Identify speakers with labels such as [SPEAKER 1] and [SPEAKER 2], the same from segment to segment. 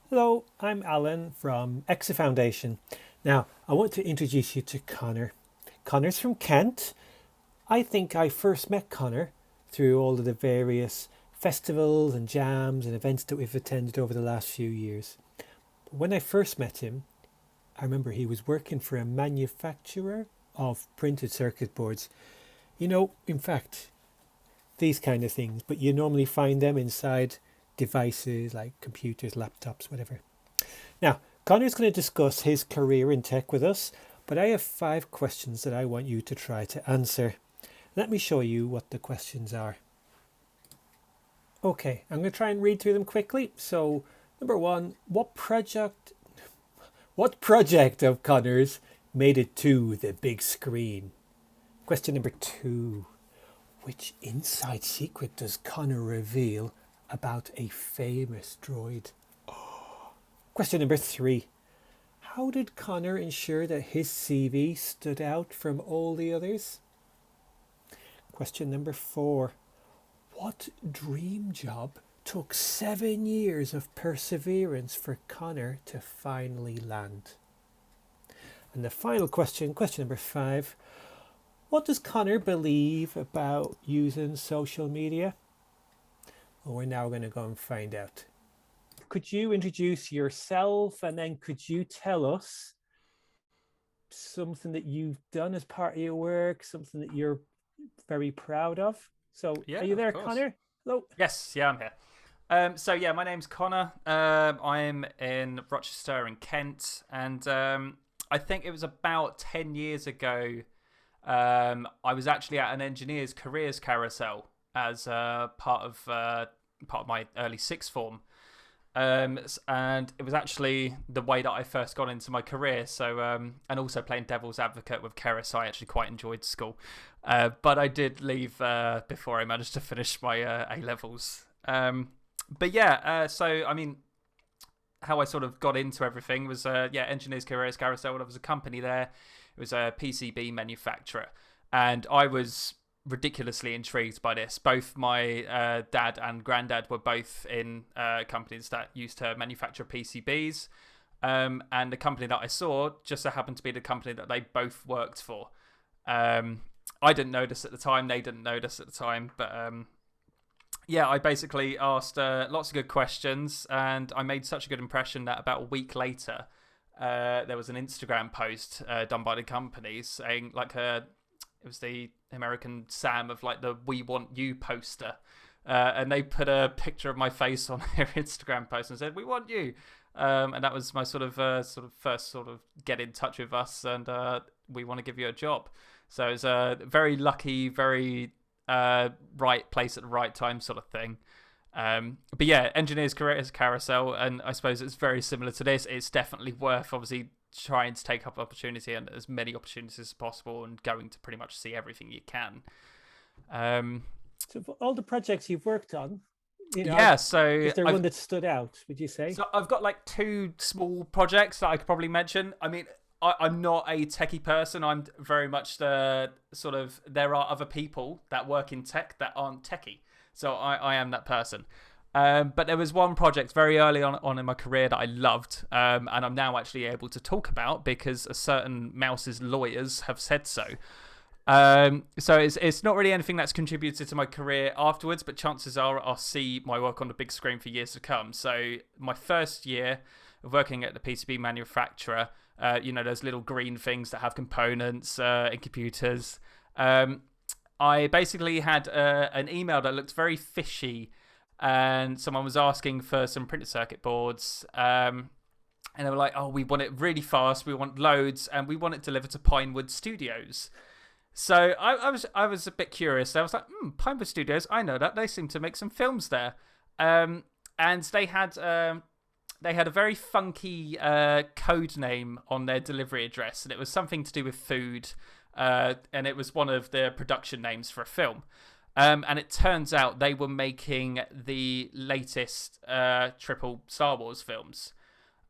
[SPEAKER 1] Hello, I'm Alan from Exa Foundation. Now, I want to introduce you to Connor. Connor's from Kent. I think I first met Connor through all of the various festivals and jams and events that we've attended over the last few years. But when I first met him, I remember he was working for a manufacturer of printed circuit boards. In fact, these kind of things, but you normally find them inside devices like computers, laptops, whatever. Now, Connor's going to discuss his career in tech with us, but I have 5 questions that I want you to try to answer. Let me show you what the questions are. Okay, I'm going to try and read through them quickly. So, number one, what project of Connor's made it to the big screen? Question number two, which inside secret does Connor reveal about a famous droid? Question number three, how did Connor ensure that his CV stood out from all the others? Question number four, what dream job took 7 years of perseverance for Connor to finally land? And the final question, question number five, what does Connor believe about using social media? Well, we're now going to go and find out. Could you introduce yourself, and then could you tell us something that you've done as part of your work, something that you're very proud of? So,
[SPEAKER 2] Yeah,
[SPEAKER 1] are you
[SPEAKER 2] of
[SPEAKER 1] there,
[SPEAKER 2] course.
[SPEAKER 1] Connor? Hello.
[SPEAKER 2] Yes, yeah, I'm here. So my name's Connor. I'm in Rochester in Kent, and I think it was about 10 years ago. I was actually at an engineer's careers carousel as part of my early sixth form. And it was actually the way that I first got into my career. So, and also playing devil's advocate with Keris, I actually quite enjoyed school. But I did leave before I managed to finish my A levels. But yeah, so I mean, how I sort of got into everything was Engineers Careers Carousel. There was a company there. It was a PCB manufacturer, and I was ridiculously intrigued by this. Both my dad and granddad were both in companies that used to manufacture PCBs, and the company that I saw just so happened to be the company that they both worked for. I didn't notice at the time; they didn't notice at the time, but yeah, I basically asked lots of good questions, and I made such a good impression that about a week later, there was an Instagram post done by the company saying it was the American Sam of like the "We Want You" poster, and they put a picture of my face on their Instagram post and said "We want you," and that was my sort of first sort of get in touch with us, and we want to give you a job. So it was a very lucky, very right place at the right time sort of thing. But yeah, engineers careers carousel, and I suppose it's very similar to this. It's definitely worth obviously trying to take up opportunity and as many opportunities as possible, and going to pretty much see everything you can. Um,
[SPEAKER 1] So, for all the projects you've worked on,
[SPEAKER 2] yeah, so
[SPEAKER 1] is there one
[SPEAKER 2] I've
[SPEAKER 1] that stood out? Would you say?
[SPEAKER 2] so I've got like two small projects that I could probably mention. I mean, I'm not a techie person. I'm very much the sort of, there are other people that work in tech that aren't techie. So I am that person. But there was one project very early on in my career that I loved, and I'm now actually able to talk about because a certain Mouse's lawyers have said so. So it's not really anything that's contributed to my career afterwards, but chances are I'll see my work on the big screen for years to come. So my first year of working at the PCB manufacturer, those little green things that have components in computers. I basically had an email that looked very fishy, and someone was asking for some printed circuit boards. And they were like, "Oh, we want it really fast. We want loads, and we want it delivered to Pinewood Studios." So I was a bit curious. I was like, Pinewood Studios, I know that. They seem to make some films there. And they had a very funky code name on their delivery address, and it was something to do with food, and it was one of the production names for a film. And it turns out they were making the latest triple Star Wars films.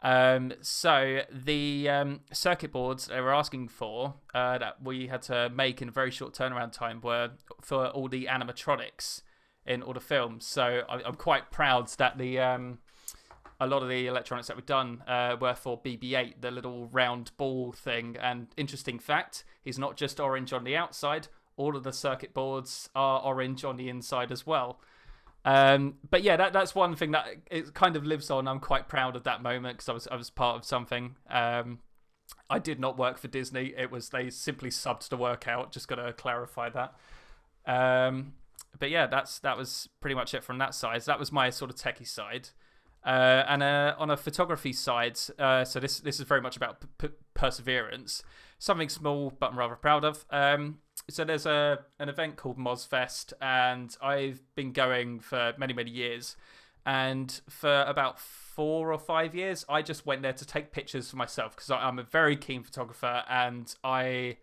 [SPEAKER 2] So the circuit boards they were asking for that we had to make in a very short turnaround time were for all the animatronics in all the films. So I'm quite proud that a lot of the electronics that were done were for BB-8, the little round ball thing. And interesting fact, he's not just orange on the outside. All of the circuit boards are orange on the inside as well. But yeah, that's one thing that it kind of lives on. I'm quite proud of that moment because I was part of something. I did not work for Disney. They simply subbed the work out. Just got to clarify that. But yeah, that was pretty much it from that side. So that was my sort of techie side. And on a photography side, so this is very much about perseverance. Something small, but I'm rather proud of. So there's an event called MozFest, and I've been going for many, many years. And for about 4 or 5 years, I just went there to take pictures for myself because I'm a very keen photographer, and I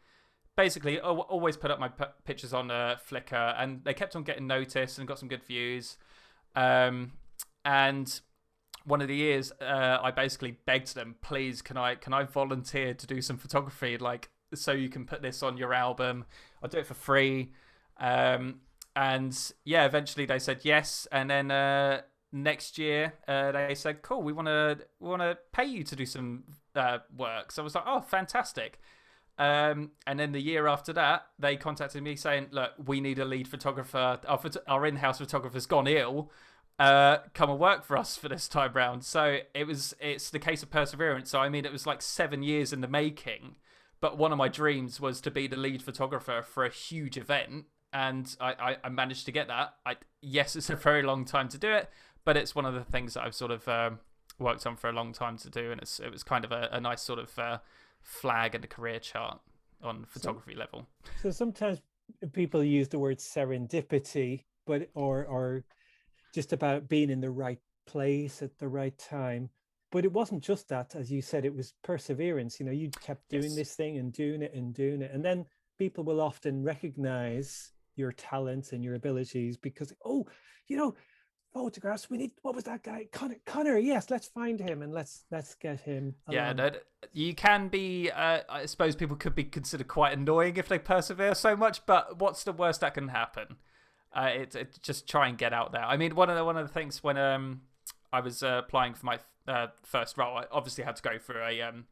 [SPEAKER 2] basically always put up my pictures on Flickr, and they kept on getting noticed and got some good views. And one of the years, I basically begged them, please, can I volunteer to do some photography, like, so you can put this on your album? I'll do it for free. And yeah, eventually they said yes. And then next year, they said, cool, we want to pay you to do some work. So I was like, oh, fantastic. And then the year after that, they contacted me saying, look, we need a lead photographer. Our in-house photographer's gone ill. Come and work for us for this time round. So it's the case of perseverance. So I mean, it was like 7 years in the making, but one of my dreams was to be the lead photographer for a huge event, and I managed to get that. Yes, it's a very long time to do it, but it's one of the things that I've sort of worked on for a long time to do, and it was kind of a nice sort of flag in the career chart on photography level.
[SPEAKER 1] So sometimes people use the word serendipity, but or just about being in the right place at the right time. But it wasn't just that, as you said, it was perseverance. You know, you kept doing this thing and doing it and doing it. And then people will often recognize your talents and your abilities because, oh, you know, photographs, we need, what was that guy? Connor, yes, let's find him and let's get him along.
[SPEAKER 2] Yeah, you can be, I suppose people could be considered quite annoying if they persevere so much, but what's the worst that can happen? It just try and get out there. I mean, one of the things when I was applying for my first role, I obviously had to go for a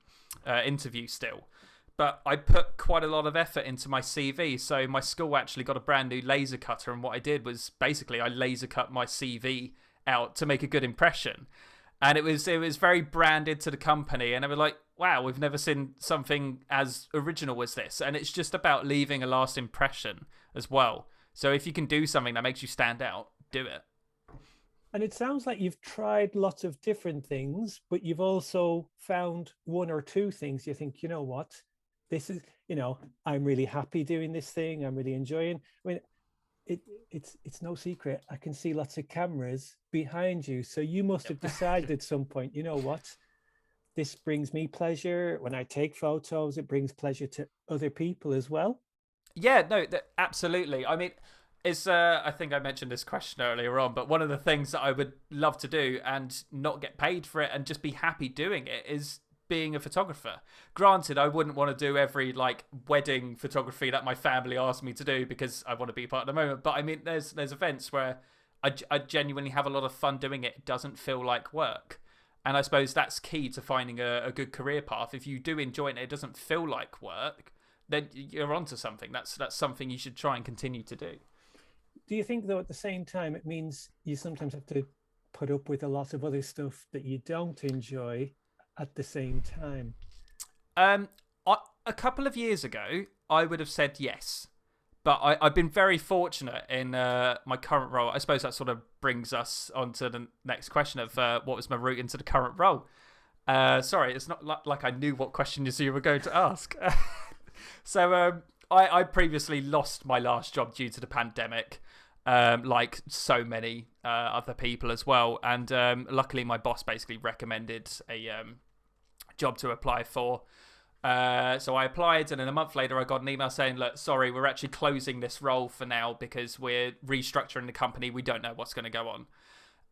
[SPEAKER 2] interview still, but I put quite a lot of effort into my CV. So my school actually got a brand new laser cutter, and what I did was basically I laser cut my CV out to make a good impression, and it was very branded to the company, and they were like, wow, we've never seen something as original as this. And it's just about leaving a last impression as well. So if you can do something that makes you stand out, do it.
[SPEAKER 1] And it sounds like you've tried lots of different things, but you've also found one or two things you think, you know what, this is, you know, I'm really happy doing this thing. I'm really enjoying. I mean, it's no secret. I can see lots of cameras behind you. So you must have decided at some point, you know what, this brings me pleasure. When I take photos, it brings pleasure to other people as well.
[SPEAKER 2] Yeah, no, absolutely. I mean, it's I think I mentioned this question earlier on, but one of the things that I would love to do and not get paid for it and just be happy doing it is being a photographer. Granted, I wouldn't want to do every like wedding photography that my family asked me to do because I want to be part of the moment. But I mean, there's events where I genuinely have a lot of fun doing it. It doesn't feel like work. And I suppose that's key to finding a good career path. If you do enjoy it and it doesn't feel like work, then you're onto something. That's something you should try and continue to do.
[SPEAKER 1] Do you think, though, at the same time, it means you sometimes have to put up with a lot of other stuff that you don't enjoy at the same time?
[SPEAKER 2] A couple of years ago, I would have said yes. But I've been very fortunate in my current role. I suppose that sort of brings us on to the next question of what was my route into the current role. Sorry, it's not like I knew what question you were going to ask. So I previously lost my last job due to the pandemic, like so many other people as well. And luckily, my boss basically recommended a job to apply for. So I applied, and then a month later, I got an email saying, look, sorry, we're actually closing this role for now because we're restructuring the company. We don't know what's going to go on.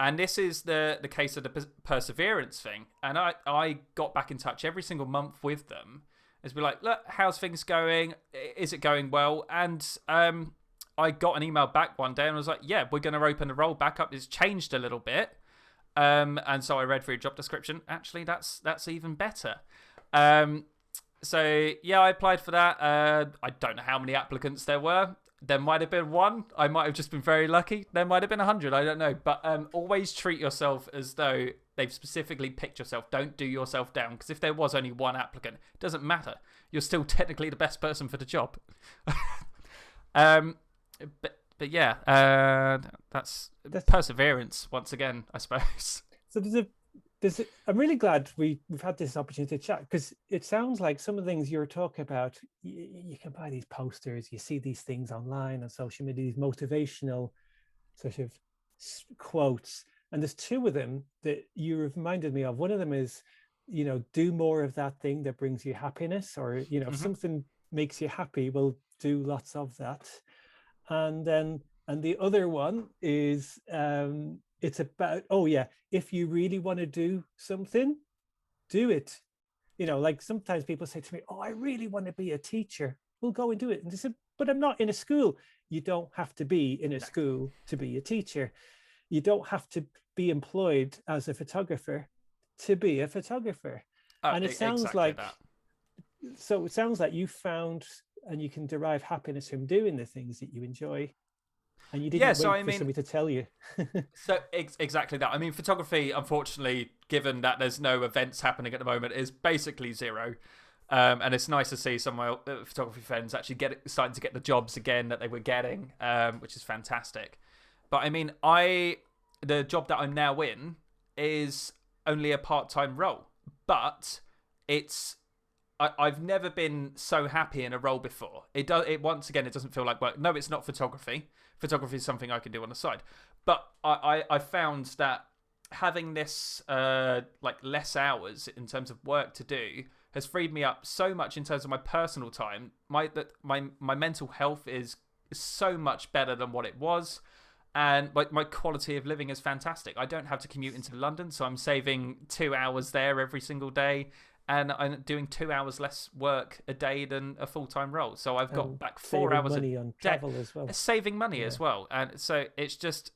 [SPEAKER 2] And this is the case of the perseverance thing. And I got back in touch every single month with them. Is be like, look, how's things going? Is it going well? And I got an email back one day and I was like, yeah, we're going to open the role back up. It's changed a little bit. And so I read through job description. Actually, that's even better. Um, so yeah, I applied for that. I don't know how many applicants there were. There might have been one. I might have just been very lucky. There might have been 100. I don't know. But always treat yourself as though they've specifically picked yourself. Don't do yourself down, because if there was only one applicant, it doesn't matter. You're still technically the best person for the job. But yeah, that's perseverance once again, I suppose.
[SPEAKER 1] So I'm really glad we've had this opportunity to chat, because it sounds like some of the things you're talking about, you can buy these posters, you see these things online on social media, these motivational sort of quotes, and there's two of them that you reminded me of. One of them is, do more of that thing that brings you happiness, or if something makes you happy, well, do lots of that. And the other one is it's about, oh yeah, if you really want to do something, do it. Like sometimes people say to me, oh, I really want to be a teacher. We'll go and do it. And they said, but I'm not in a school. You don't have to be in a school to be a teacher. You don't have to be employed as a photographer to be a photographer. And it sounds
[SPEAKER 2] exactly
[SPEAKER 1] like
[SPEAKER 2] that.
[SPEAKER 1] So it sounds like you found, and you can derive happiness from doing the things that you enjoy, and you didn't wait for somebody to tell you.
[SPEAKER 2] So exactly that. I mean, photography, unfortunately, given that there's no events happening at the moment, is basically zero. And it's nice to see some of my photography friends actually starting to get the jobs again that they were getting, which is fantastic. But I mean, the job that I'm now in is only a part-time role, but I've never been so happy in a role before. Once again, it doesn't feel like work. No, it's not photography. Photography is something I can do on the side. But I found that having this like less hours in terms of work to do has freed me up so much in terms of my personal time. My mental health is so much better than what it was. And my quality of living is fantastic. I don't have to commute into London, so I'm saving 2 hours there every single day. And I'm doing 2 hours less work a day than a full-time role. So I've got back 4 hours
[SPEAKER 1] money on travel as well.
[SPEAKER 2] Saving money as well. And so it's just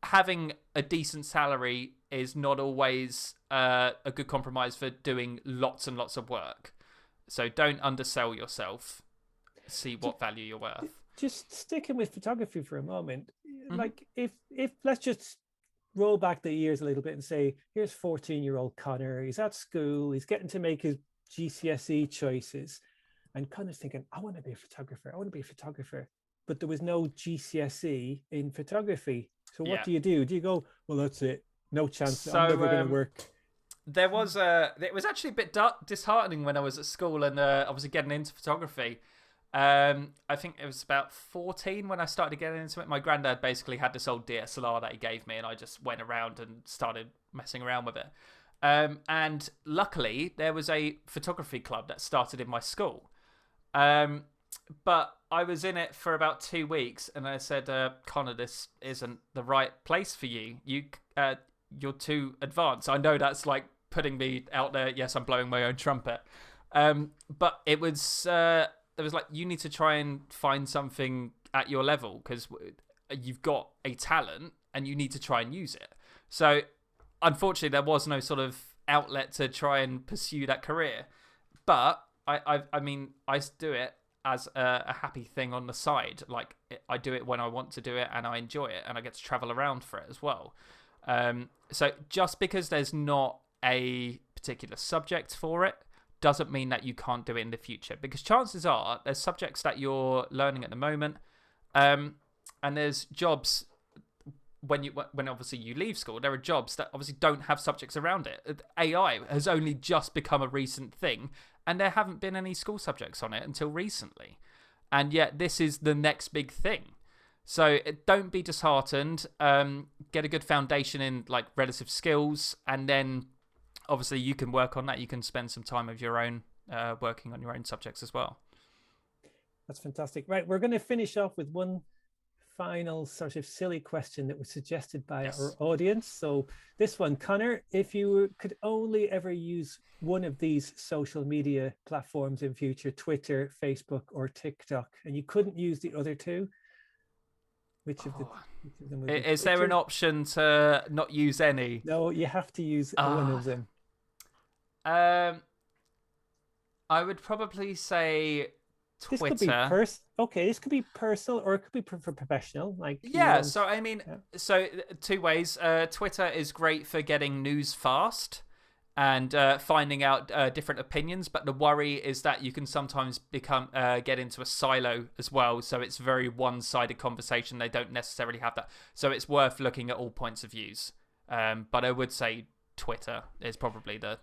[SPEAKER 2] having a decent salary is not always a good compromise for doing lots and lots of work. So don't undersell yourself. See what value you're worth.
[SPEAKER 1] Just sticking with photography for a moment. Like if let's just roll back the years a little bit and say, here's 14-year-old Connor. He's at school. He's getting to make his GCSE choices. And Connor's thinking, I want to be a photographer. I want to be a photographer. But there was no GCSE in photography. So what do? Do you go, well, that's it. No chance. I'm never going to work.
[SPEAKER 2] It was actually a bit disheartening when I was at school and obviously getting into photography. I think it was about 14 when I started getting into it. My granddad basically had this old DSLR that he gave me, and I just went around and started messing around with it. And luckily, there was a photography club that started in my school. But I was in it for about 2 weeks, and I said, Connor, this isn't the right place for you. You're too advanced. I know that's like putting me out there. Yes, I'm blowing my own trumpet. But it was... There was like, you need to try and find something at your level because you've got a talent and you need to try and use it. So unfortunately, there was no sort of outlet to try and pursue that career. But I mean, I do it as a happy thing on the side. Like I do it when I want to do it and I enjoy it and I get to travel around for it as well. So just because there's not a particular subject for it doesn't mean that you can't do it in the future, because chances are there's subjects that you're learning at the moment, and there's jobs when obviously you leave school. There are jobs that obviously don't have subjects around it. AI has only just become a recent thing, and there haven't been any school subjects on it until recently, and yet this is the next big thing. So don't be disheartened. Get a good foundation in like relative skills, and then obviously you can work on that. You can spend some time of your own working on your own subjects as well.
[SPEAKER 1] That's fantastic. Right, we're going to finish off with one final sort of silly question that was suggested by our audience. So this one, Connor, if you could only ever use one of these social media platforms in future, Twitter, Facebook, or TikTok, and you couldn't use the other two, which of the Each of them would be
[SPEAKER 2] Is there an
[SPEAKER 1] Twitter.
[SPEAKER 2] option to not use any?
[SPEAKER 1] No, you have to use one
[SPEAKER 2] Ah,
[SPEAKER 1] of them.
[SPEAKER 2] um, I would probably say
[SPEAKER 1] This could be
[SPEAKER 2] Twitter.
[SPEAKER 1] Okay, this could be personal or it could be for professional. Like you
[SPEAKER 2] Yeah,
[SPEAKER 1] want.
[SPEAKER 2] so I mean,
[SPEAKER 1] Yeah.
[SPEAKER 2] so two ways. Twitter is great for getting news fast and finding out different opinions, but the worry is that you can sometimes get into a silo as well. So it's very one-sided conversation. They don't necessarily have that. So it's worth looking at all points of views. But I would say Twitter is probably the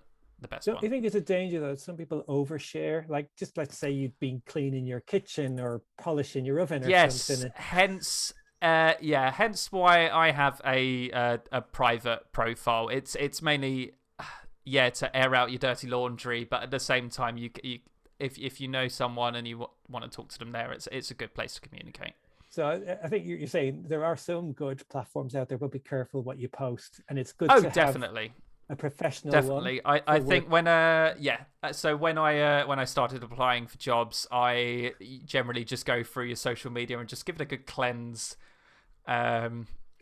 [SPEAKER 2] best
[SPEAKER 1] Don't
[SPEAKER 2] one.
[SPEAKER 1] you think there's a danger though? Some people overshare. Like just let's say you've been cleaning your kitchen or polishing your oven or
[SPEAKER 2] Yes,
[SPEAKER 1] something.
[SPEAKER 2] hence why I have a private profile. It's mainly to air out your dirty laundry, but at the same time, if you know someone and you want to talk to them there, it's a good place to communicate.
[SPEAKER 1] So I think you're saying there are some good platforms out there, but be careful what you post. And it's good
[SPEAKER 2] Oh,
[SPEAKER 1] to have
[SPEAKER 2] definitely.
[SPEAKER 1] a professional one
[SPEAKER 2] Definitely. I
[SPEAKER 1] for work.
[SPEAKER 2] think when so when I started applying for jobs, I generally just go through your social media and just give it a good cleanse.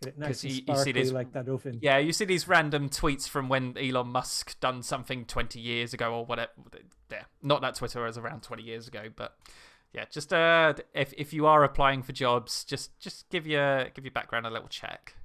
[SPEAKER 1] Get it
[SPEAKER 2] Because
[SPEAKER 1] nice and
[SPEAKER 2] you see
[SPEAKER 1] sparkly
[SPEAKER 2] these,
[SPEAKER 1] like that oven.
[SPEAKER 2] yeah, you see these random tweets from when Elon Musk done something 20 years ago or whatever. Yeah, not that Twitter was around 20 years ago, but yeah, just if you are applying for jobs, just give your background a little check.